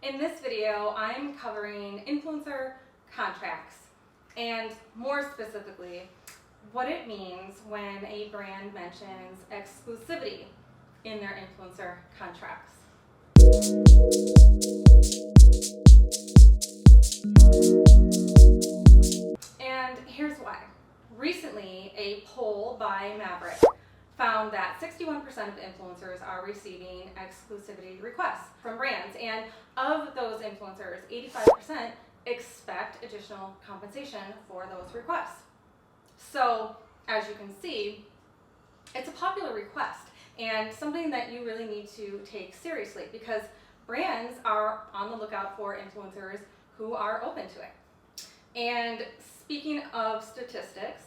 In this video, I'm covering influencer contracts and more specifically, what it means when a brand mentions exclusivity in their influencer contracts. And here's why. Recently, a poll by Mavrck found that 61% of influencers are receiving exclusivity requests from brands, and of those influencers, 85% expect additional compensation for those requests. So, as you can see, it's a popular request and something that you really need to take seriously because brands are on the lookout for influencers who are open to it. And speaking of statistics,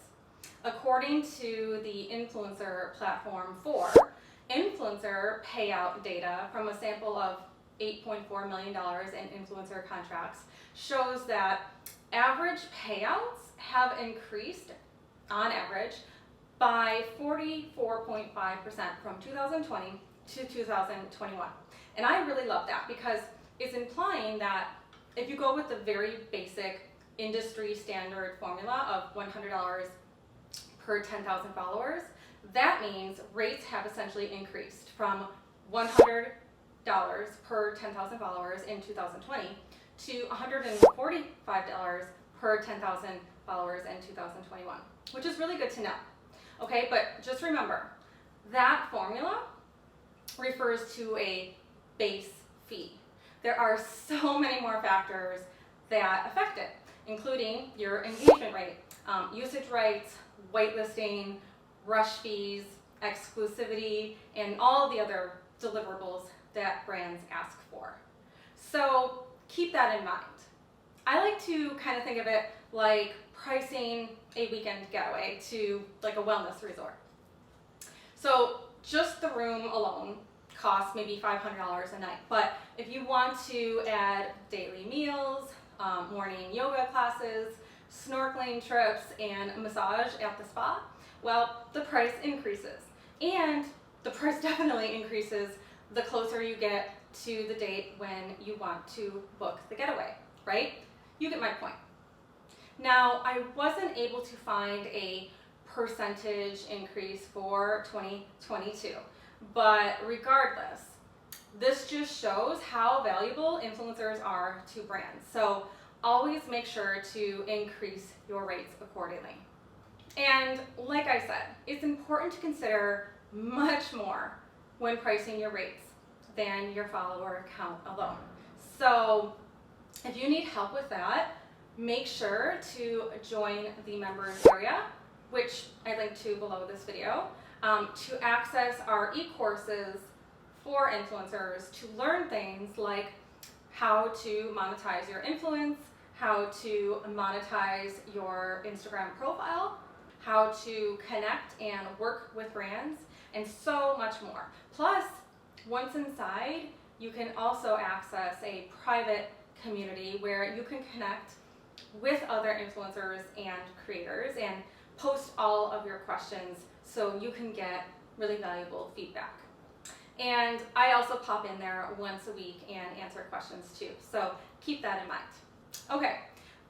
according to the influencer platform Fohr, influencer payout data from a sample of $8.4 million in influencer contracts shows that average payouts have increased, on average, by 44.5% from 2020 to 2021. And I really love that because it's implying that if you go with the very basic industry standard formula of $100 per 10,000 followers, that means rates have essentially increased from $100 per 10,000 followers in 2020 to $145 per 10,000 followers in 2021, which is really good to know. Okay, but just remember, that formula refers to a base fee. There are so many more factors that affect it, including your engagement rate, usage rights, whitelisting, rush fees, exclusivity, and all the other deliverables that brands ask for. So keep that in mind. I like to kind of think of it like pricing a weekend getaway to like a wellness resort. So just the room alone costs maybe $500 a night, but if you want to add daily meals, morning yoga classes, snorkeling trips, and a massage at the spa, well, the price increases. And the price definitely increases the closer you get to the date when you want to book the getaway, right? You get my point. Now, I wasn't able to find a percentage increase for 2022, but regardless, this just shows how valuable influencers are to brands. So always make sure to increase your rates accordingly. And like I said, it's important to consider much more when pricing your rates than your follower count alone. So if you need help with that, make sure to join the members area, which I link to below this video, to access our e-courses for influencers to learn things like how to monetize your influence, how to monetize your Instagram profile, how to connect and work with brands, and so much more. Plus, once inside, you can also access a private community where you can connect with other influencers and creators and post all of your questions so you can get really valuable feedback. And I also pop in there once a week and answer questions too, so keep that in mind. Okay,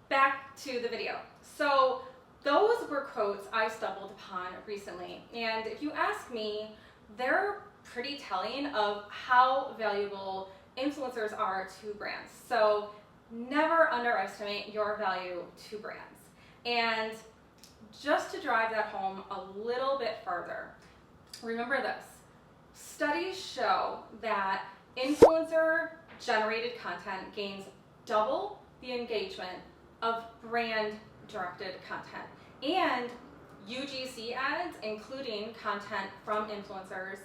back to the video. So those were quotes I stumbled upon recently, and if you ask me, they're pretty telling of how valuable influencers are to brands. So never underestimate your value to brands. And just to drive that home a little bit further, remember this. Studies show that influencer-generated content gains double the engagement of brand-directed content. And UGC ads, including content from influencers,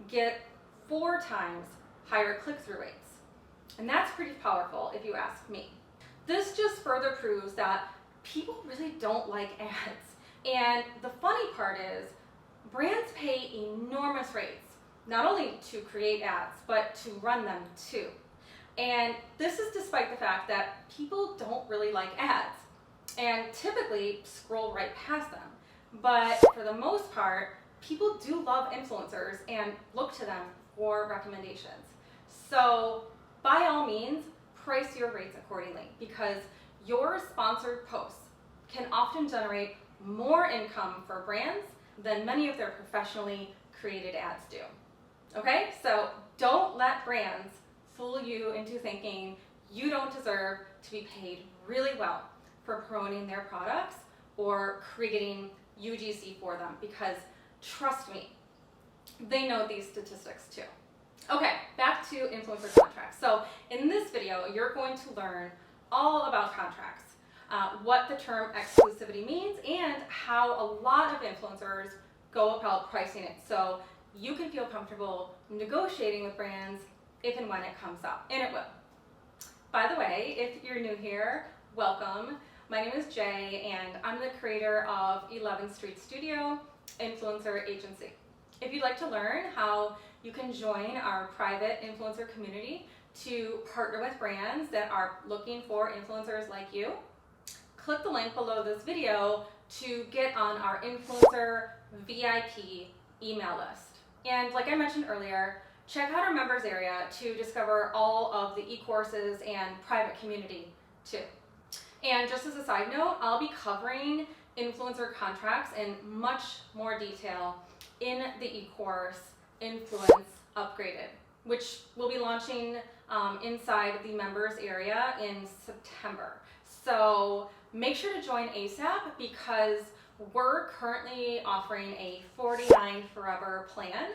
get 4 times higher click-through rates. And that's pretty powerful if you ask me. This just further proves that people really don't like ads. And the funny part is, brands pay enormous rates, not only to create ads, but to run them too. And this is despite the fact that people don't really like ads and typically scroll right past them. But for the most part, people do love influencers and look to them for recommendations. So by all means, price your rates accordingly, because your sponsored posts can often generate more income for brands than many of their professionally created ads do. Okay, so don't let brands fool you into thinking you don't deserve to be paid really well for promoting their products or creating UGC for them, because trust me, they know these statistics too. Okay, back to influencer contracts. So in this video, you're going to learn all about contracts, what the term exclusivity means, and how a lot of influencers go about pricing it, so you can feel comfortable negotiating with brands if and when it comes up, and it will. By the way, if you're new here, welcome. My name is Jay, and I'm the creator of 11th Street Studio Influencer Agency. If you'd like to learn how you can join our private influencer community to partner with brands that are looking for influencers like you, click the link below this video to get on our influencer VIP email list. And like I mentioned earlier, check out our members area to discover all of the e-courses and private community too. And just as a side note, I'll be covering influencer contracts in much more detail in the e-course Influence Upgraded, which will be launching inside the members area in September. So make sure to join ASAP, because we're currently offering a $49 forever plan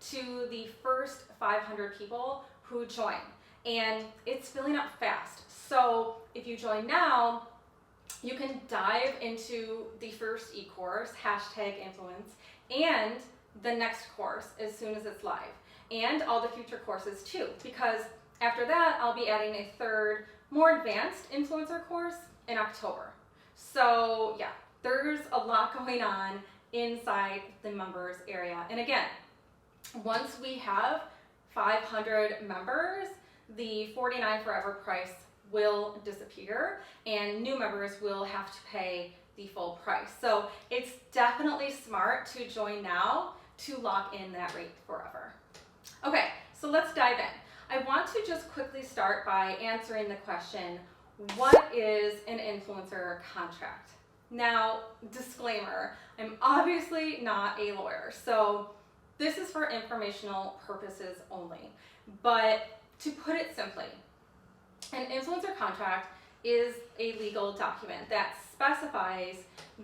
to the first 500 people who join, and it's filling up fast. So if you join now, you can dive into the first e-course, #influence, and the next course as soon as it's live, and all the future courses too, because after that I'll be adding a third, more advanced influencer course in October. So yeah, there's a lot going on inside the members area. And again, once we have 500 members, the $49 forever price will disappear and new members will have to pay the full price. So it's definitely smart to join now to lock in that rate forever. Okay, so let's dive in. I want to just quickly start by answering the question, what is an influencer contract? Now, disclaimer, I'm obviously not a lawyer, so this is for informational purposes only. But to put it simply, an influencer contract is a legal document that specifies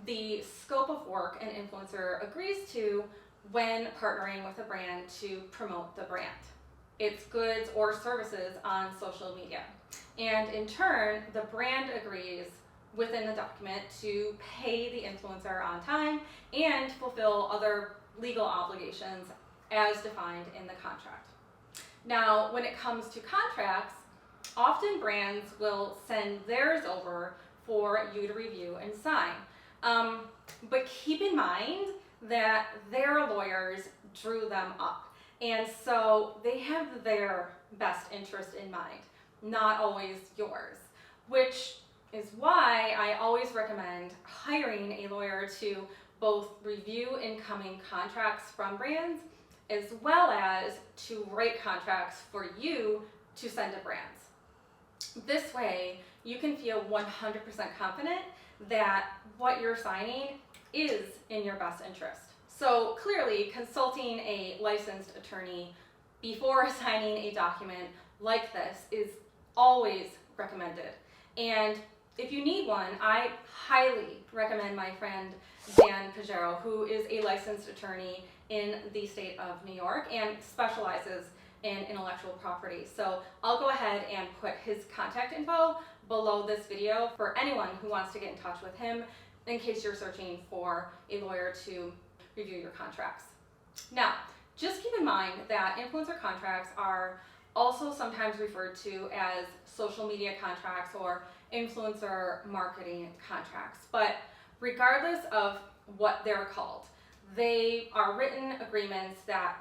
the scope of work an influencer agrees to when partnering with a brand to promote the brand, its goods or services on social media. And in turn, the brand agrees within the document to pay the influencer on time and fulfill other legal obligations as defined in the contract. Now, when it comes to contracts, often brands will send theirs over for you to review and sign. But keep in mind that their lawyers drew them up, and so they have their best interest in mind, not always yours, which is why I always recommend hiring a lawyer to both review incoming contracts from brands as well as to write contracts for you to send to brands. This way, you can feel 100% confident that what you're signing is in your best interest. So clearly, consulting a licensed attorney before signing a document like this is always recommended. And if you need one, I highly recommend my friend Dan Pajero, who is a licensed attorney in the state of New York and specializes in intellectual property. So I'll go ahead and put his contact info below this video for anyone who wants to get in touch with him in case you're searching for a lawyer to review your contracts. Now, just keep in mind that influencer contracts are also sometimes referred to as social media contracts or influencer marketing contracts. But regardless of what they're called, they are written agreements that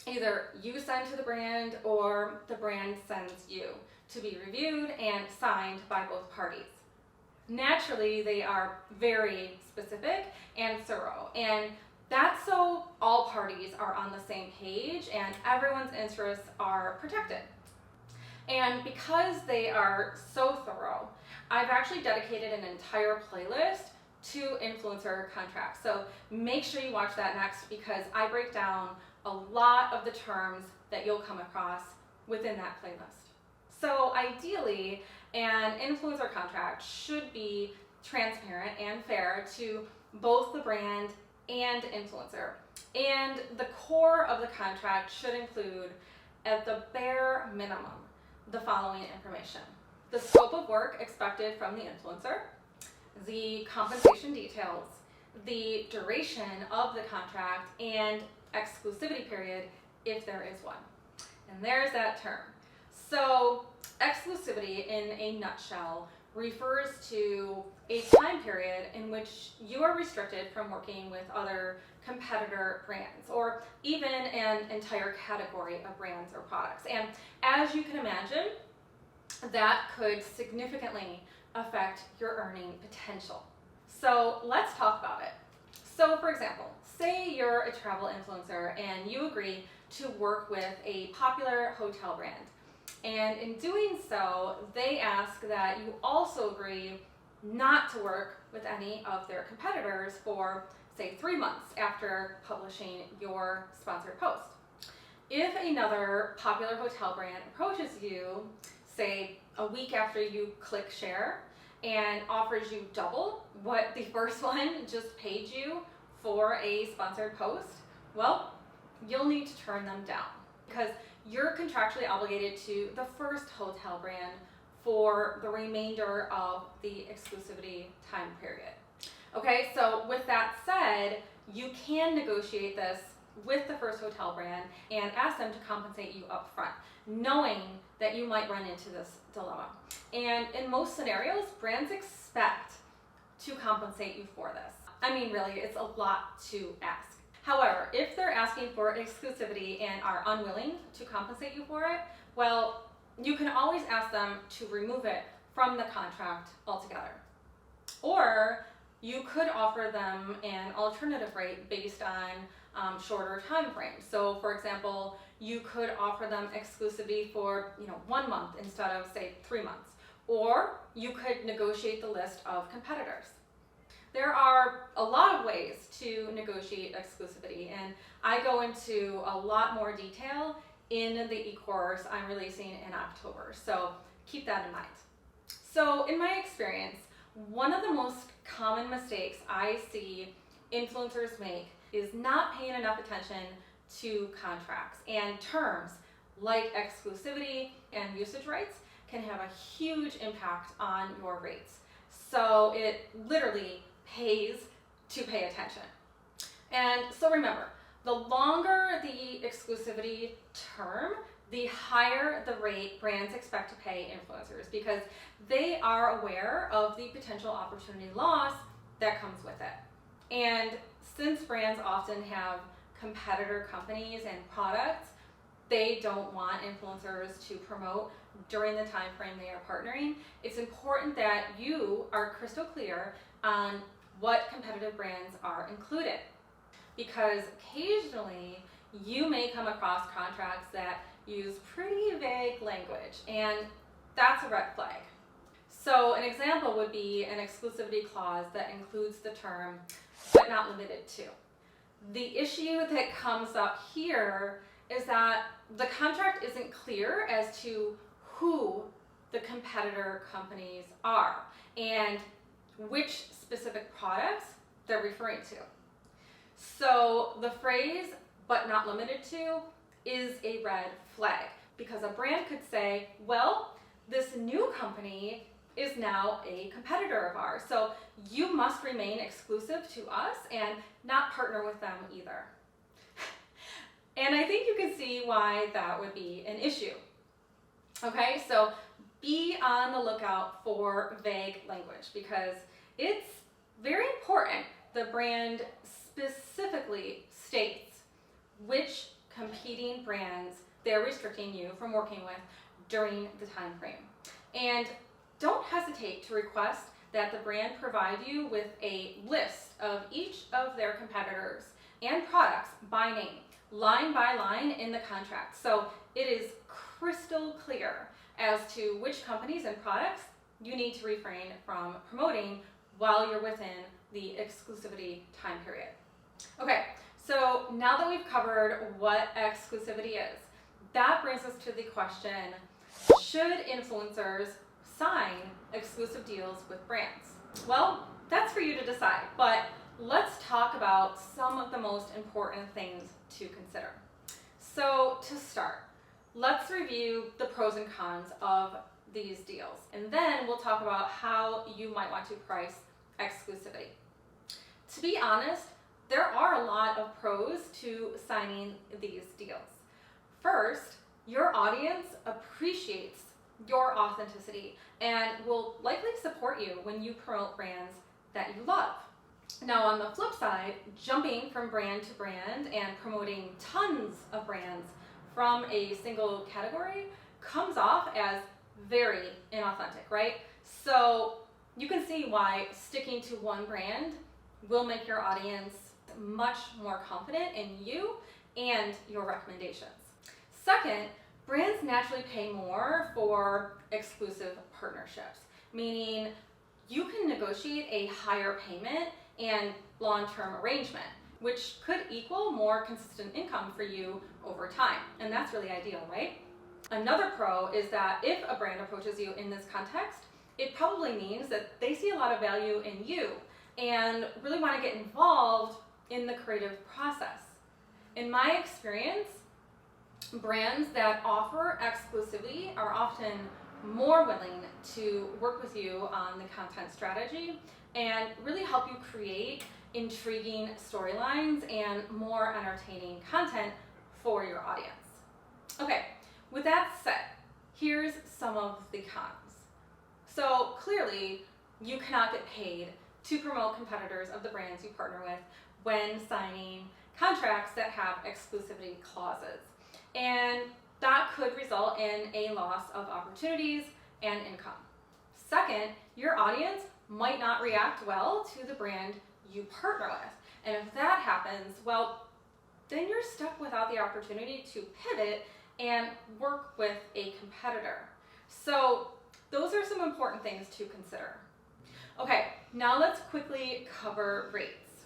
either you send to the brand or the brand sends you to be reviewed and signed by both parties. Naturally, they are very specific and thorough, and that's so all parties are on the same page and everyone's interests are protected. And because they are so thorough, I've actually dedicated an entire playlist to influencer contracts. So make sure you watch that next, because I break down a lot of the terms that you'll come across within that playlist. So ideally, an influencer contract should be transparent and fair to both the brand and influencer. And the core of the contract should include, at the bare minimum, the following information: the scope of work expected from the influencer, the compensation details, the duration of the contract, and exclusivity period if there is one. And there's that term. So exclusivity, in a nutshell, refers to a time period in which you are restricted from working with other competitor brands, or even an entire category of brands or products. And as you can imagine, that could significantly affect your earning potential. So let's talk about it. So for example, say you're a travel influencer and you agree to work with a popular hotel brand. And in doing so, they ask that you also agree not to work with any of their competitors for, say, 3 months after publishing your sponsored post. If another popular hotel brand approaches you, say a week after you click share, and offers you double what the first one just paid you for a sponsored post, well, you'll need to turn them down, because you're contractually obligated to the first hotel brand for the remainder of the exclusivity time period. Okay, so with that said, you can negotiate this with the first hotel brand and ask them to compensate you up front, knowing that you might run into this dilemma. And in most scenarios, brands expect to compensate you for this. I mean, really, it's a lot to ask. However, if they're asking for exclusivity and are unwilling to compensate you for it, well, you can always ask them to remove it from the contract altogether. Or you could offer them an alternative rate based on shorter time frames. So for example, you could offer them exclusivity for 1 month instead of, say, 3 months. Or you could negotiate the list of competitors. There are a lot of ways to negotiate exclusivity, and I go into a lot more detail in the e-course I'm releasing in October, so keep that in mind. So in my experience, one of the most common mistakes I see influencers make is not paying enough attention to contracts, and terms like exclusivity and usage rights can have a huge impact on your rates. So it literally pays to pay attention. And so remember, the longer the exclusivity term, the higher the rate brands expect to pay influencers, because they are aware of the potential opportunity loss that comes with it. And since brands often have competitor companies and products they don't want influencers to promote during the time frame they are partnering, it's important that you are crystal clear on what competitive brands are included, because occasionally you may come across contracts that use pretty vague language, and that's a red flag. So an example would be an exclusivity clause that includes the term "but not limited to." The issue that comes up here is that the contract isn't clear as to who the competitor companies are and which specific products they're referring to. So the phrase "but not limited to" is a red flag, because a brand could say, well, this new company is now a competitor of ours, so you must remain exclusive to us and not partner with them either. And I think you can see why that would be an issue. Okay, so be on the lookout for vague language, because it's very important the brand specifically states which competing brands they're restricting you from working with during the time frame. And don't hesitate to request that the brand provide you with a list of each of their competitors and products by name, line by line in the contract, so it is crystal clear as to which companies and products you need to refrain from promoting while you're within the exclusivity time period. Okay, so now that we've covered what exclusivity is, that brings us to the question, should influencers sign exclusive deals with brands? Well, that's for you to decide, but let's talk about some of the most important things to consider. So to start, let's review the pros and cons of these deals, and then we'll talk about how you might want to price exclusivity. To be honest, there are a lot of pros to signing these deals. First, your audience appreciates your authenticity and will likely support you when you promote brands that you love. Now, on the flip side, jumping from brand to brand and promoting tons of brands from a single category comes off as very inauthentic, right? So you can see why sticking to one brand will make your audience much more confident in you and your recommendations. Second, brands naturally pay more for exclusive partnerships, meaning you can negotiate a higher payment and long-term arrangement, which could equal more consistent income for you over time. And that's really ideal, right? Another pro is that if a brand approaches you in this context, it probably means that they see a lot of value in you and really want to get involved in the creative process. In my experience, brands that offer exclusivity are often more willing to work with you on the content strategy and really help you create intriguing storylines and more entertaining content for your audience. Okay, with that said, here's some of the cons. So clearly, you cannot get paid to promote competitors of the brands you partner with when signing contracts that have exclusivity clauses. And that could result in a loss of opportunities and income. Second, your audience might not react well to the brand you partner with. And if that happens, well, then you're stuck without the opportunity to pivot and work with a competitor. So those are some important things to consider. Okay, now let's quickly cover rates.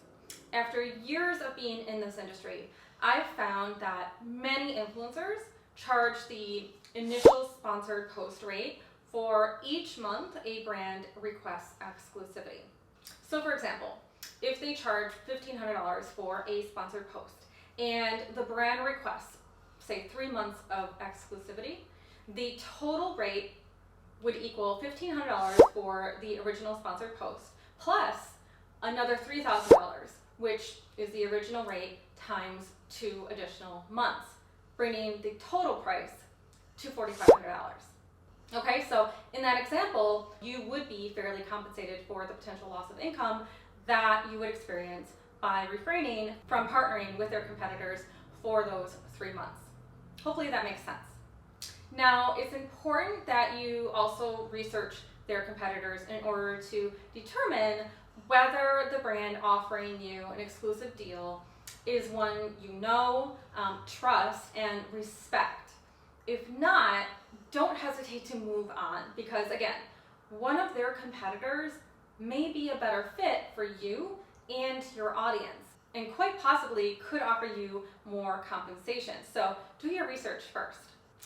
After years of being in this industry, I've found that many influencers charge the initial sponsored post rate for each month a brand requests exclusivity. So for example, if they charge $1,500 for a sponsored post and the brand requests, say 3 months of exclusivity, the total rate would equal $1,500 for the original sponsored post plus another $3,000, which is the original rate times 2 additional months, bringing the total price to $4,500. Okay, so in that example, you would be fairly compensated for the potential loss of income that you would experience by refraining from partnering with their competitors for those 3 months. Hopefully that makes sense. Now, it's important that you also research their competitors in order to determine whether the brand offering you an exclusive deal is one you know, trust, and respect. If not, don't hesitate to move on because, again, one of their competitors may be a better fit for you and your audience and quite possibly could offer you more compensation. So do your research first.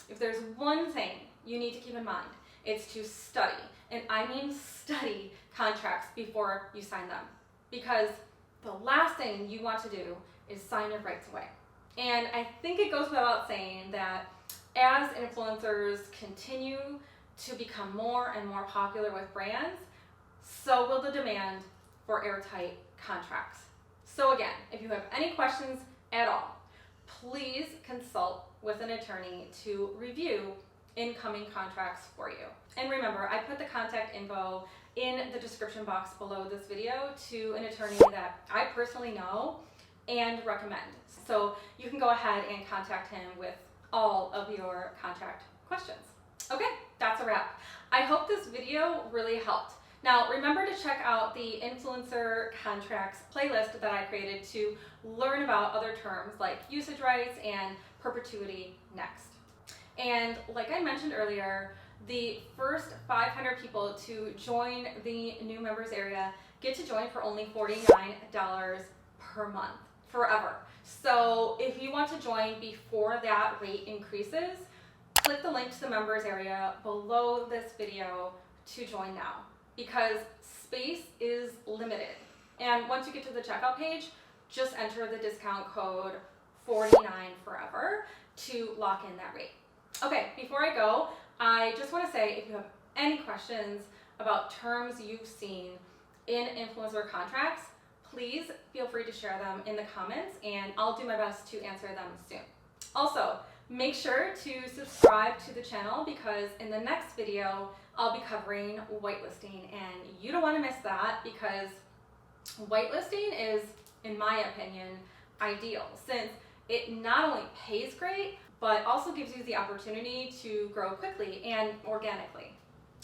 If there's one thing you need to keep in mind, it's to study, and I mean study contracts before you sign them, because the last thing you want to do is sign your rights away. And I think it goes without saying that as influencers continue to become more and more popular with brands, so will the demand for airtight contracts. So again, if you have any questions at all, please consult with an attorney to review incoming contracts for you. And remember, I put the contact info in the description box below this video to an attorney that I personally know and recommend. So you can go ahead and contact him with all of your contract questions. Okay, that's a wrap. I hope this video really helped. Now, remember to check out the influencer contracts playlist that I created to learn about other terms like usage rights and perpetuity next. And like I mentioned earlier, the first 500 people to join the new members area get to join for only $49 per month, forever. So if you want to join before that rate increases, click the link to the members area below this video to join now, because space is limited. And once you get to the checkout page, just enter the discount code 49forever to lock in that rate. Okay, before I go, I just want to say, if you have any questions about terms you've seen in influencer contracts, please feel free to share them in the comments and I'll do my best to answer them soon. Also, make sure to subscribe to the channel, because in the next video, I'll be covering whitelisting, and you don't want to miss that, because whitelisting is, in my opinion, ideal, since it not only pays great, but also gives you the opportunity to grow quickly and organically.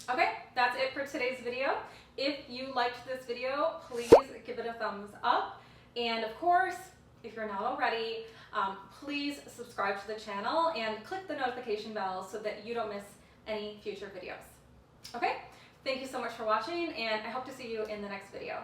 Okay, that's it for today's video. If you liked this video, please give it a thumbs up. And of course, if you're not already, please subscribe to the channel and click the notification bell so that you don't miss any future videos. Okay, thank you so much for watching, and I hope to see you in the next video.